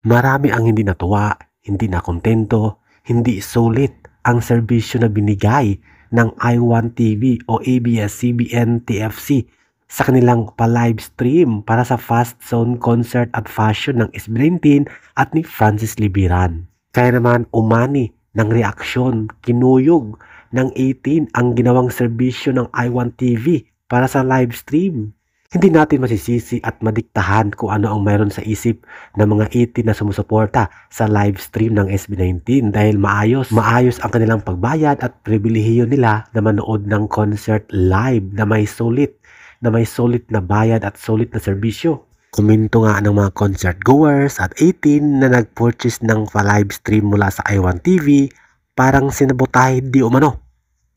Marami ang hindi natuwa, hindi nakontento, hindi sulit ang serbisyo na binigay ng I1 TV o ABS-CBN TFC sa kanilang pa-live stream para sa Fast Zone Concert at Fashion ng SB19 at ni Francis Libiran. Kaya naman umani ng reaksyon, kinuyog ng 18 ang ginawang serbisyo ng I1 TV para sa live stream. Hindi natin masisisi at madiktahan kung ano ang mayroon sa isip ng mga 18 na sumusuporta sa live stream ng SB19 dahil maayos ang kanilang pagbayad at pribilehiyo nila na manood ng concert live na may sulit na bayad at sulit na serbisyo. Komento nga ng mga concert goers at 18 na nag-purchase ng live stream mula sa I1 TV, parang sinabotahe di umano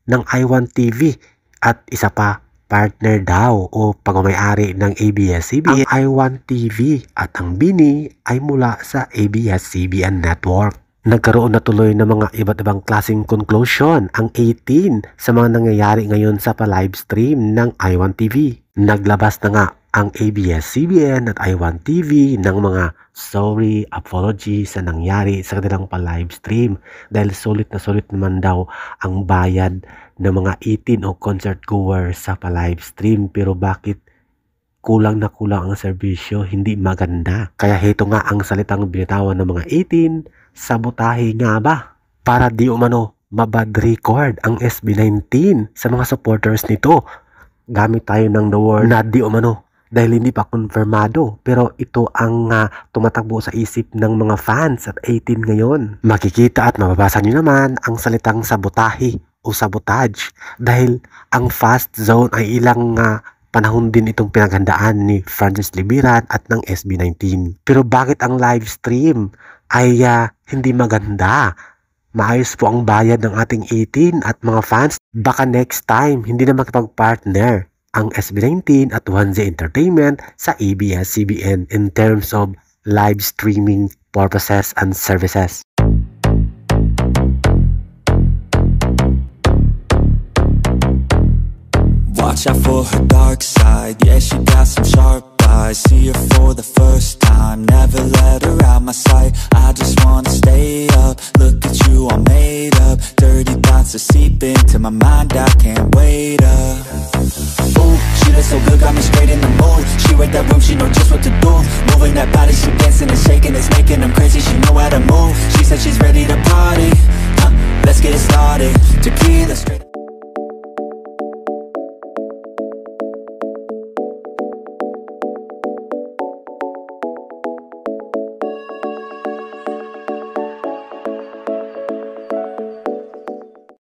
ng I1 TV at isa pa, partner daw o pagmamayari ng ABS-CBN ang I1 TV at ang BINI ay mula sa ABS-CBN Network. Nagkaroon na tuloy ng mga iba't ibang klaseng conclusion ang 18 sa mga nangyayari ngayon sa pa-live stream ng I1 TV. Naglabas na nga ang ABS-CBN at I1 TV ng mga sorry, apology sa nangyari sa kanilang pa-live stream dahil sulit naman daw ang bayad ng mga 18 o concert goer sa pa-live stream, pero bakit kulang ang serbisyo, hindi maganda. Kaya heto nga ang salitang binitawan ng mga 18, sabotahe nga ba? Para di umano mabad record ang SB19 sa mga supporters nito. Gamit tayo ng the word na di umano dahil hindi pa konfirmado, pero ito ang tumatakbo sa isip ng mga fans at 18 ngayon. Makikita at mababasa nyo naman ang salitang sabotahe o sabotage dahil ang Fast Zone ay ilang panahon din itong pinaghandaan ni Francis Libiran at ng SB19. Pero bakit ang live stream ay hindi maganda? Maayos po ang bayad ng ating 18 at mga fans. Baka next time hindi na makipag-partner ang SB19 at 1Z Entertainment sa ABS-CBN in terms of live streaming purposes and services. Watch out for her dark side, yeah, she got some sharp eyes. See her for the first time, never let her out my sight. I just wanna stay up, look at you all made up. Dirty thoughts are seeping into my mind, I can't wait up. Ooh, she looks so good, got me straight in the mood. She read that room, she know just what to do. Moving that body, she dancing and shaking, it's making them crazy, she know how to move. She said she's ready to party, let's get it started. Tequila straight